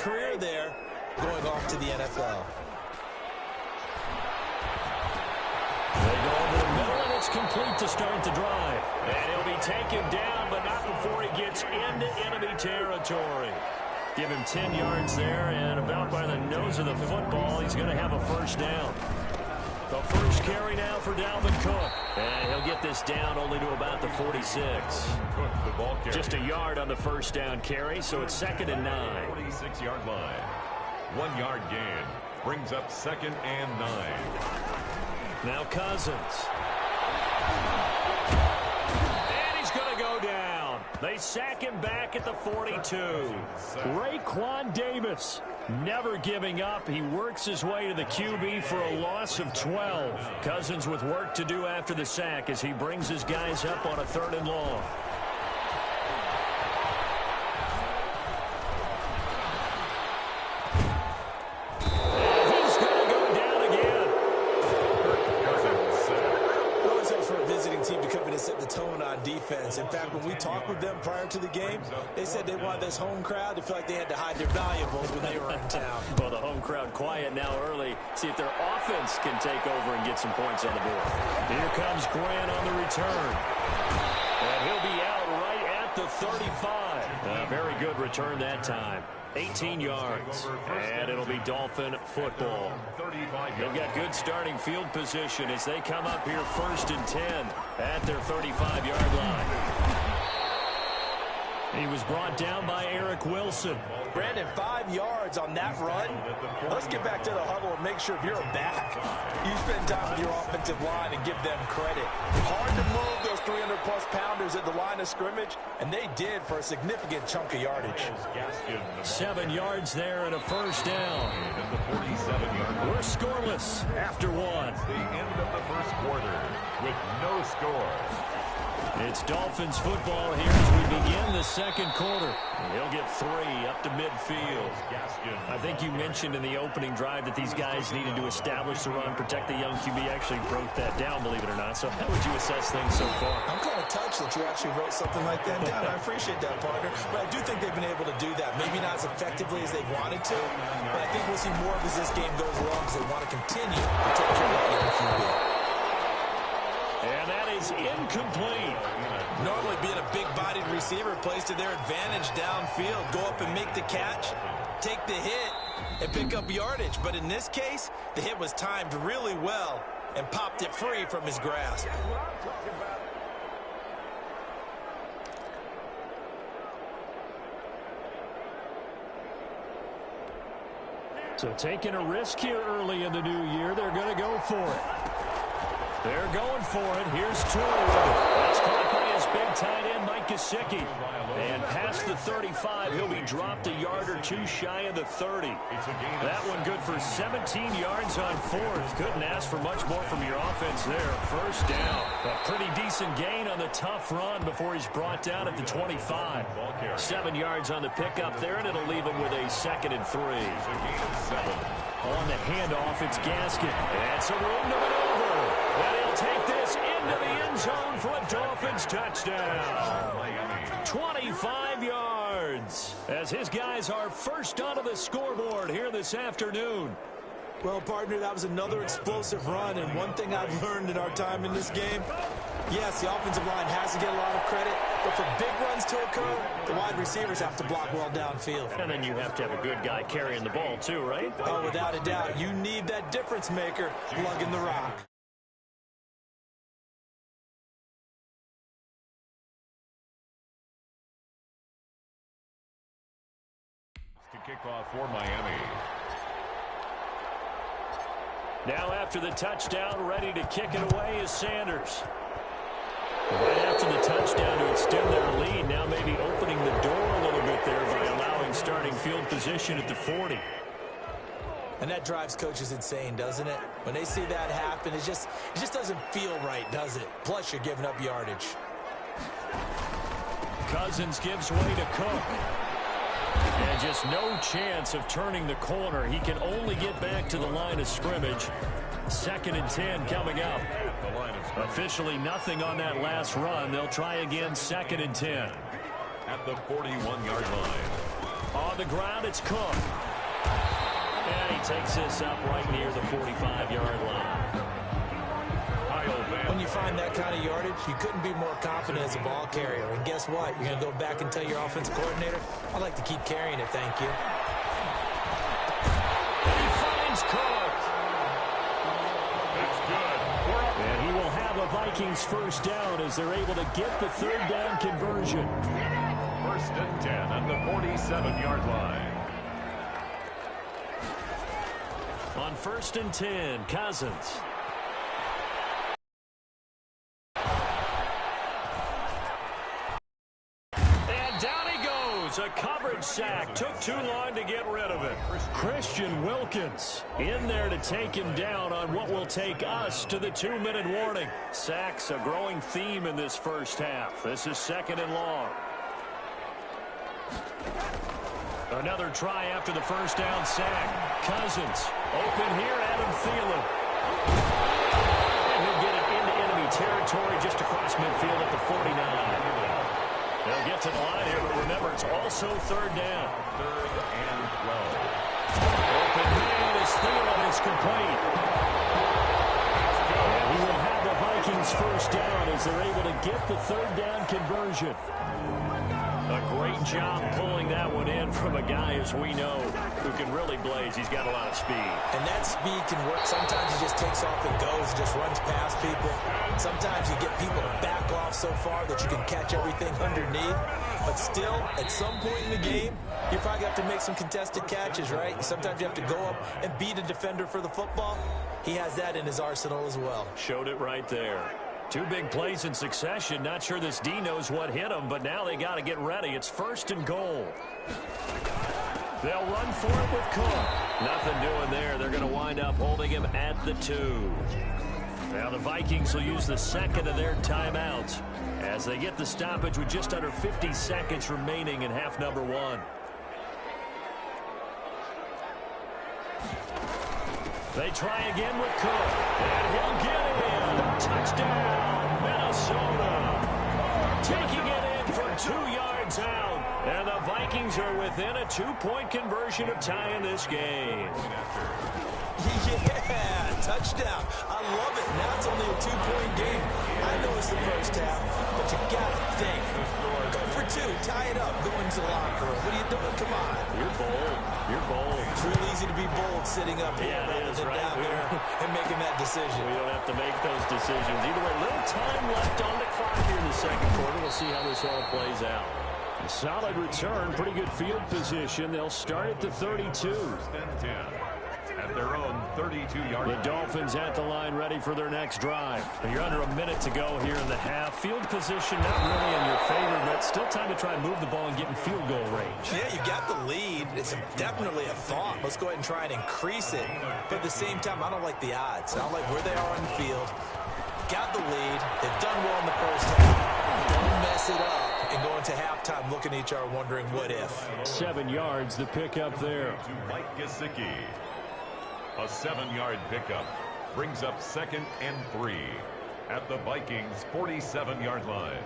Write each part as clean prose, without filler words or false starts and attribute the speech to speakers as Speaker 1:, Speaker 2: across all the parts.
Speaker 1: career there, going off to the NFL.
Speaker 2: They go over the middle, and it's complete to start the drive. And he'll be taken down, but not before he gets into enemy territory. Give him 10 yards there, and about by the nose of the football, he's going to have a first down. The first carry now for Dalvin Cook. And he'll get this down only to about the 46.
Speaker 3: The ball carry.
Speaker 2: Just a yard on the first down carry, so it's 2nd and 9.
Speaker 3: 46-yard line. 1 yard gain. Brings up 2nd and 9.
Speaker 2: Now Cousins. And he's going to go down. They sack him back at the 42. Raekwon Davis never giving up. He works his way to the QB for a loss of 12. Cousins with work to do after the sack as he brings his guys up on a 3rd and long.
Speaker 1: Set the tone on defense. In fact, when we talked with them prior to the game, they said they wanted this home crowd to feel like they had to hide their valuables when they were in town.
Speaker 2: Well, the home crowd quiet now early. See if their offense can take over and get some points on the board. Here comes Grant on the return. And he'll be out right at the 35. A very good return that time. 18 yards. And it'll be Dolphin football. They've got good starting field position as they come up here 1st and 10 at their 35-yard line. He was brought down by Eric Wilson.
Speaker 1: Brandon, 5 yards on that run. Let's get back to the huddle and make sure if you're a back, you spend time with your offensive line and give them credit. Hard to move those 300-plus pounders at the line of scrimmage, and they did for a significant chunk of yardage.
Speaker 2: 7 yards there and a first down. We're scoreless after one.
Speaker 3: The end of the first quarter with no score.
Speaker 2: It's Dolphins football here as we begin the second quarter. He'll get 3 up to midfield. I think you mentioned in the opening drive that these guys needed to establish the run, protect the young QB. Actually broke that down, believe it or not. So how would you assess things so far?
Speaker 1: I'm kind of touched that you actually wrote something like that down. I appreciate that, partner. But I do think they've been able to do that. Maybe not as effectively as they wanted to, but I think we'll see more of as this game goes along because they want to continue to take care of that young QB.
Speaker 2: And that is incomplete.
Speaker 1: Normally being a big-bodied receiver plays to their advantage downfield. Go up and make the catch, take the hit, and pick up yardage. But in this case, the hit was timed really well and popped it free from his grasp.
Speaker 2: So taking a risk here early in the new year, they're going to go for it. They're going for it. Here's Tua. That's caught by his big tight end, Mike Gesicki. And past the 35, he'll be dropped a yard or two shy of the 30. That one good for 17 yards on 4th. Couldn't ask for much more from your offense there. First down. A pretty decent gain on the tough run before he's brought down at the 25. 7 yards on the pickup there, and it'll leave him with a 2nd and 3. On the handoff, it's Gaskin. And so room to maneuver. And he'll take this into the end zone for a Dolphins touchdown. 25 yards as his guys are first onto the scoreboard here this afternoon.
Speaker 1: Well, partner, that was another explosive run, and one thing I've learned in our time in this game, yes, the offensive line has to get a lot of credit, but for big runs to occur, the wide receivers have to block well downfield.
Speaker 2: And then you have to have a good guy carrying the ball too, right?
Speaker 1: Oh, without a doubt. You need that difference maker lugging the rock.
Speaker 3: To kick off for Miami.
Speaker 2: Now after the touchdown, ready to kick it away is Sanders. Right after the touchdown to extend their lead, now maybe opening the door a little bit there by allowing starting field position at the 40.
Speaker 1: And that drives coaches insane, doesn't it? When they see that happen, it just doesn't feel right, does it? Plus, you're giving up yardage.
Speaker 2: Cousins gives way to Cook. And just no chance of turning the corner. He can only get back to the line of scrimmage. 2nd and 10 coming up. Officially nothing on that last run. They'll try again 2nd and 10.
Speaker 3: At the 41-yard line.
Speaker 2: On the ground, it's Cook. And he takes this up right near the 45-yard line.
Speaker 1: When you find that kind of yardage, you couldn't be more confident as a ball carrier. And guess what? You're going to go back and tell your offensive coordinator, I'd like to keep carrying it, thank you.
Speaker 2: He finds Cook.
Speaker 3: That's good.
Speaker 2: And he will have a Vikings first down as they're able to get the third down conversion.
Speaker 3: First and 10 at the 47-yard line.
Speaker 2: On first and 10, Cousins. A coverage sack. Took too long to get rid of it. Christian Wilkins in there to take him down on what will take us to the 2-minute warning. Sacks a growing theme in this first half. This is second and long. Another try after the first down sack. Cousins open here. Adam Thielen. And he'll get it into enemy territory just across midfield at the 49. They'll get to the line here, but remember, it's also third down.
Speaker 3: Third and 12.
Speaker 2: Open man as Thielen is complete. And he will have the Vikings first down as they're able to get the third down conversion. A great job pulling that one in from a guy, as we know, who can really blaze. He's got a lot of speed.
Speaker 1: And that speed can work. Sometimes he just takes off and goes, just runs past people. Sometimes you get people to back off so far that you can catch everything underneath. But still, at some point in the game, you probably have to make some contested catches, right? Sometimes you have to go up and beat a defender for the football. He has that in his arsenal as well.
Speaker 2: Showed it right there. Two big plays in succession. Not sure this D knows what hit him, but now they got to get ready. It's first and goal. They'll run for it with Cook. Nothing doing there. They're going to wind up holding him at the 2. Now the Vikings will use the second of their timeouts as they get the stoppage with just under 50 seconds remaining in half number 1. They try again with Cook. And he'll get it in. Touchdown, Minnesota. Taking it in for 2 yards out. And the Vikings are within a 2-point conversion of tying this game.
Speaker 1: Yeah, touchdown. I love it. Now it's only a 2-point game. I know it's the first half, but you got to think. Go for 2, tie it up, go into the locker room. What are you doing? Come on.
Speaker 2: You're bold. You're bold.
Speaker 1: It's real easy to be bold sitting up here rather than down there and making that decision.
Speaker 2: We don't have to make those decisions. Either way, little time left on the clock here in the second quarter. We'll see how this all plays out. A solid return, pretty good field position. They'll start at the 32.
Speaker 3: At their own 32-yard line.
Speaker 2: The Dolphins at the line ready for their next drive. You're under a minute to go here in the half. Field position not really in your favor, but still time to try and move the ball and get in field goal range.
Speaker 1: Yeah, you got the lead. It's definitely a thought. Let's go ahead and try and increase it. But at the same time, I don't like the odds. I don't like where they are on the field. Got the lead. They've done well in the first half. Don't mess it up and go into halftime looking at each other wondering what if.
Speaker 2: 7 yards, the pickup there.
Speaker 3: To Mike Gesicki. A 7-yard pickup brings up second and 3 at the Vikings' 47-yard line.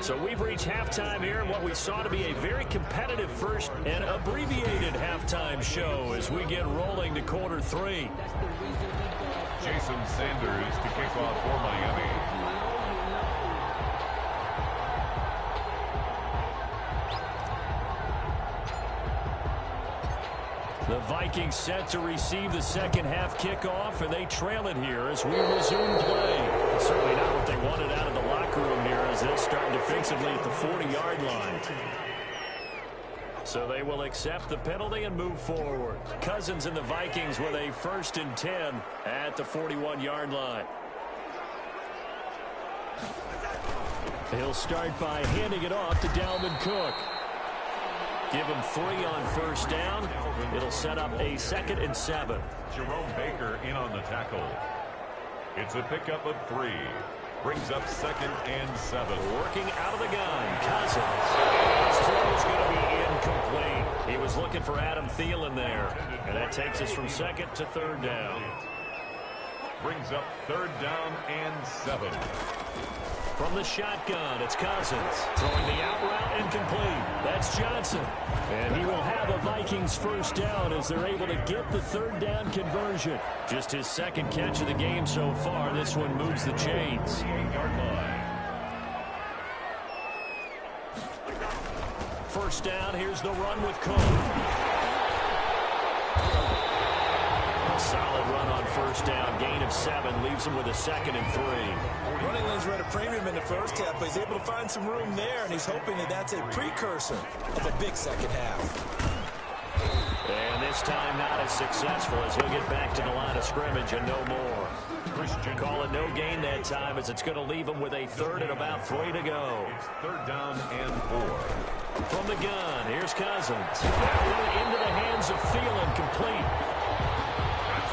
Speaker 2: So we've reached halftime here in what we saw to be a very competitive first and abbreviated halftime show as we get rolling to quarter 3.
Speaker 3: Jason Sanders to kick off for Miami.
Speaker 2: The Vikings set to receive the second half kickoff, and they trail it here as we resume play. It's certainly not what they wanted out of the locker room here as they'll start defensively at the 40-yard line. So they will accept the penalty and move forward. Cousins and the Vikings with a 1st and 10 at the 41-yard line. He'll start by handing it off to Dalvin Cook. Give him 3 on first down. It'll set up a 2nd and 7.
Speaker 3: Jerome Baker in on the tackle. It's a pickup of 3. Brings up 2nd and 7.
Speaker 2: Working out of the gun. Cousins. His throw is going to be incomplete. He was looking for Adam Thielen there. And that takes us from 2nd to 3rd down.
Speaker 3: Brings up 3rd down and 7.
Speaker 2: From the shotgun, it's Cousins. Throwing the out route incomplete. That's Johnson. And he will have a Vikings first down as they're able to get the third down conversion. Just his second catch of the game so far. This one moves the chains. First down, here's the run with Cook. A solid run on first down. Gain of 7 leaves him with a 2nd and 3.
Speaker 1: Running lanes were at a premium in the first half, but he's able to find some room there, and he's hoping that that's a precursor of a big second half.
Speaker 2: And this time not as successful as he'll get back to the line of scrimmage and no more. Call it no gain that time as it's going to leave him with a 3rd and about 3 to go.
Speaker 3: It's 3rd down and 4.
Speaker 2: From the gun, here's Cousins. Into the hands of Thielen, complete.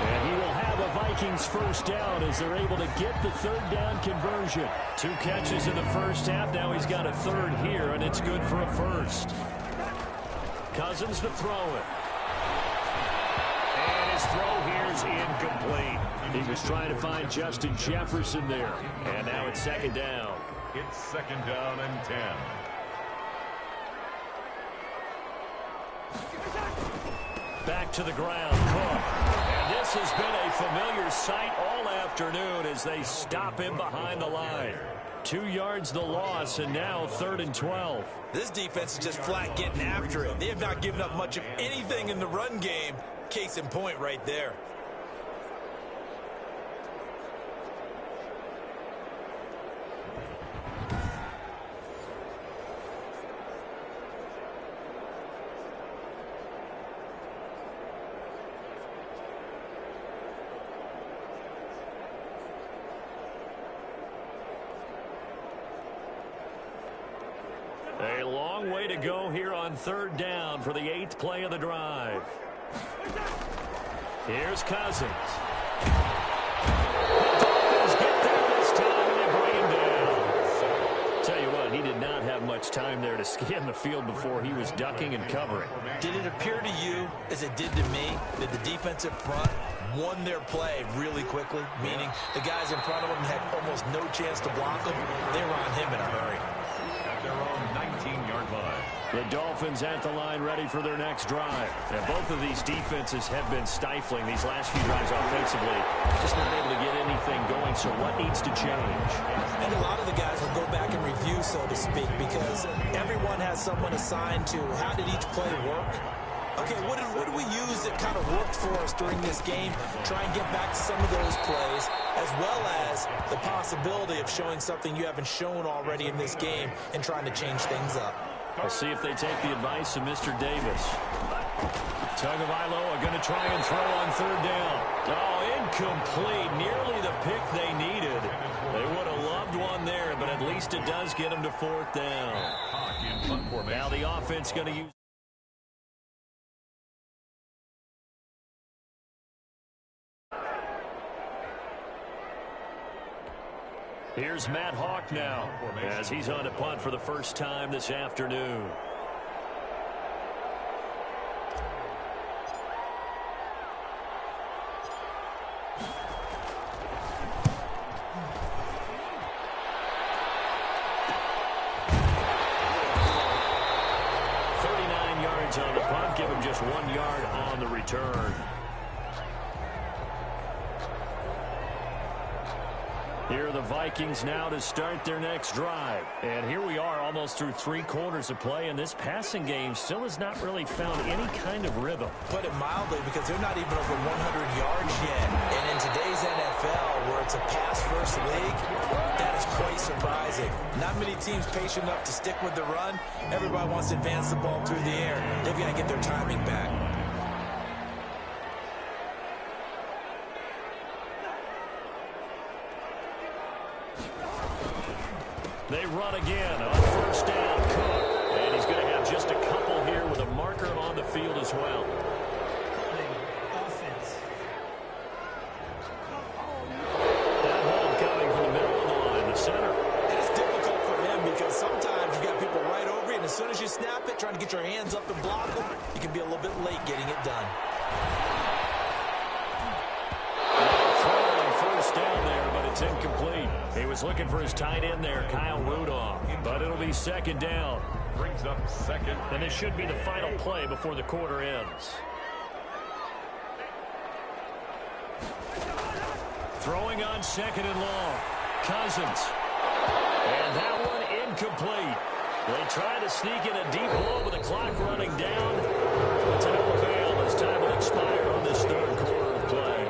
Speaker 2: And he will have a Vikings first down as they're able to get the third down conversion. 2 catches in the first half. Now he's got a 3rd here, and it's good for a 1st. Cousins to throw it. And his throw here's incomplete. He was trying to find Justin Jefferson there. And now it's 2nd down.
Speaker 3: It's 2nd down and 10.
Speaker 2: Back to the ground, Cook. And this has been a familiar sight all afternoon as they stop him behind the line. 2 yards the loss, and now 3rd and 12.
Speaker 1: This defense is just flat getting after it. They have not given up much of anything in the run game. Case in point right there.
Speaker 2: A long way to go here on 3rd down for the 8th play of the drive. Here's Cousins. The Dolphins get there this time and they bring him down. Tell you what, he did not have much time there to scan the field before he was ducking and covering.
Speaker 1: Did it appear to you, as it did to me, that the defensive front won their play really quickly? Meaning the guys in front of them had almost no chance to block him. They were on him in a hurry.
Speaker 3: At their own 19-yard line.
Speaker 2: The Dolphins at the line ready for their next drive. And both of these defenses have been stifling these last few drives offensively. Just not able to get anything going, so what needs to change?
Speaker 1: And a lot of the guys will go back and review, so to speak, because everyone has someone assigned to how did each play work. Okay, what did we use that kind of worked for us during this game? Try and get back to some of those plays, as well as the possibility of showing something you haven't shown already in this game and trying to change things up.
Speaker 2: We'll see if they take the advice of Mr. Davis. Tagovailoa going to try and throw on 3rd down. Oh, incomplete. Nearly the pick they needed. They would have loved one there, but at least it does get them to 4th down. Now the offense going to use... Here's Matt Hawk now as he's on to punt for the first time this afternoon. On the punt, give him just 1 yard on the return. Here are the Vikings now to start their next drive. And here we are almost through 3 quarters of play, and this passing game still has not really found any kind of rhythm.
Speaker 1: Put it mildly, because they're not even over 100 yards yet. And in today's NFL, where it's a pass-first league, that is quite surprising. Not many teams patient enough to stick with the run. Everybody wants to advance the ball through the air. They've got to get their timing back.
Speaker 2: They run again on 1st down. Cook. And he's going to have just a couple here with a marker on the field as well. That hold coming from the middle of the line, the center.
Speaker 1: And it's difficult for him because sometimes you've got people right over you, and as soon as you snap it, trying to get your hands up and block them, you can be a little bit late getting it done.
Speaker 2: First down there, but It's incomplete. He was looking for his tight end there, Kyle Rudolph. But it'll be second down.
Speaker 3: Brings up second.
Speaker 2: And this should be the final play before the quarter ends. Throwing on second and long. Cousins. And that one incomplete. They try to sneak in a deep ball with the clock running down. It's an avail as time will expire on this third quarter of play.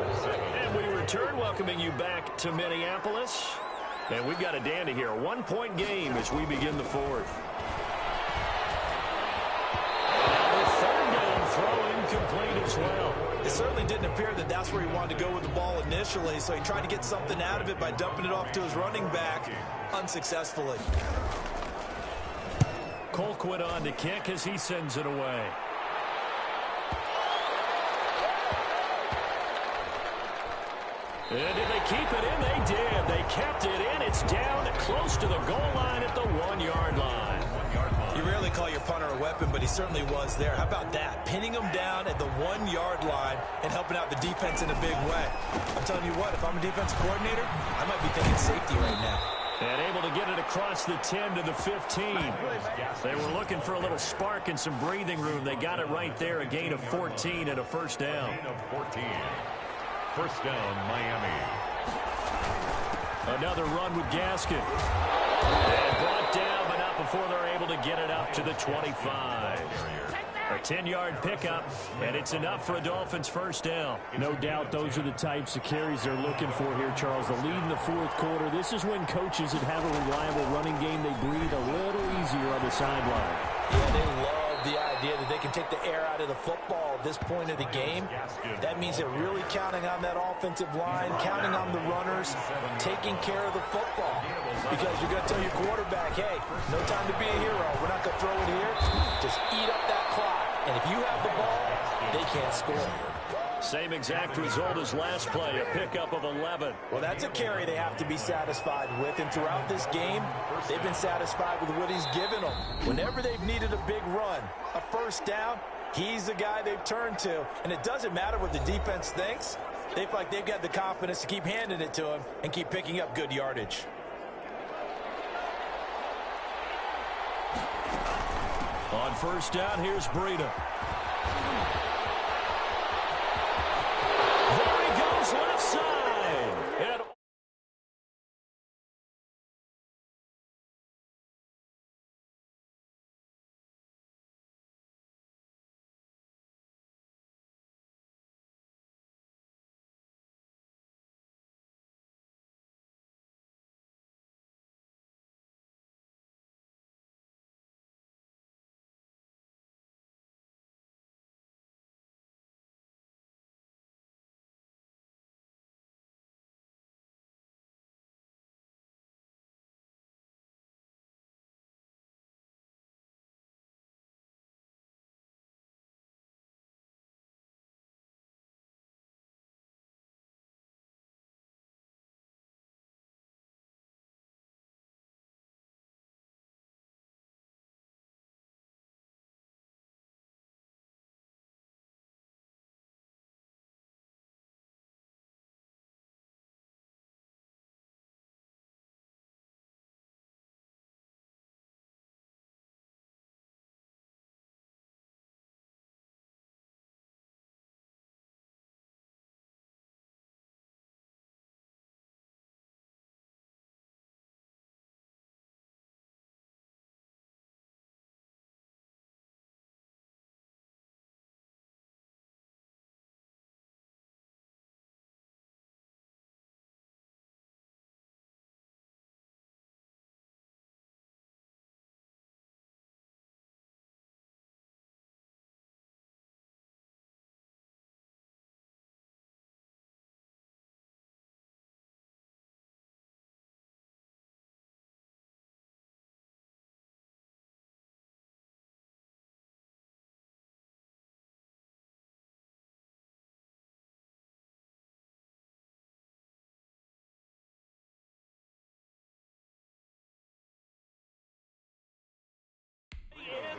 Speaker 2: And we return, welcoming you back to Minneapolis. And we've got a dandy here. A one-point game as we begin the fourth. And the third down throw incomplete as well.
Speaker 1: It certainly didn't appear that that's where he wanted to go with the ball initially, so he tried to get something out of it by dumping it off to his running back unsuccessfully.
Speaker 2: Colquitt on to kick as he sends it away. And did they keep it in? They did. They kept it in. It's down close to the goal line at the 1-yard line.
Speaker 1: You rarely call your punter a weapon, but he certainly was there. How about that? Pinning him down at the 1-yard line and helping out the defense in a big way. I'm telling you what, if I'm a defensive coordinator, I might be thinking safety right now.
Speaker 2: And able to get it across the 10 to the 15. They were looking for a little spark and some breathing room. They got it right there, a gain of 14 and a first down.
Speaker 3: First down, Miami.
Speaker 2: Another run with Gaskin. And brought down, but not before they're able to get it up to the 25. A 10-yard pickup, and it's enough for a Dolphins first down.
Speaker 4: No doubt those are the types of carries they're looking for here, Charles. The lead in the fourth quarter. This is when coaches that have a reliable running game, they breathe a little easier on the sideline.
Speaker 1: Yeah, they love the idea that they can take the air out of the football at this point of the game. That means they're really counting on that offensive line, counting on the runners, taking care of the football. Because you're going to tell your quarterback, hey, no time to be a hero. We're not going to throw it here. Just eat up that clock. And if you have the ball, they can't score.
Speaker 2: Same exact result as last play, a pickup of 11.
Speaker 1: Well, that's a carry they have to be satisfied with. And throughout this game, they've been satisfied with what he's given them. Whenever they've needed a big run, a first down, he's the guy they've turned to. And it doesn't matter what the defense thinks. They feel like they've got the confidence to keep handing it to him and keep picking up good yardage.
Speaker 2: On first down, here's Breida. There he goes, left side.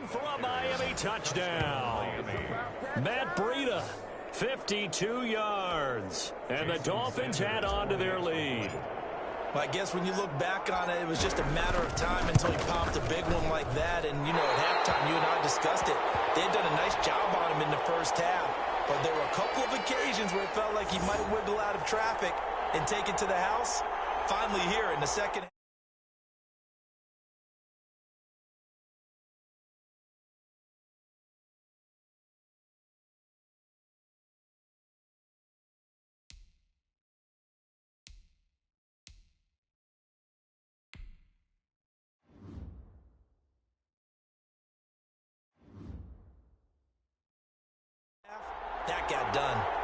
Speaker 2: And for a Miami touchdown. Matt Breida, 52 yards. And the Dolphins add on to their lead.
Speaker 1: Well, I guess when you look back on it, it was just a matter of time until he popped a big one like that. And, you know, at halftime, you and I discussed it. They had done a nice job on him in the first half. But there were a couple of occasions where it felt like he might wiggle out of traffic and take it to the house. Finally here in the second half. That got done.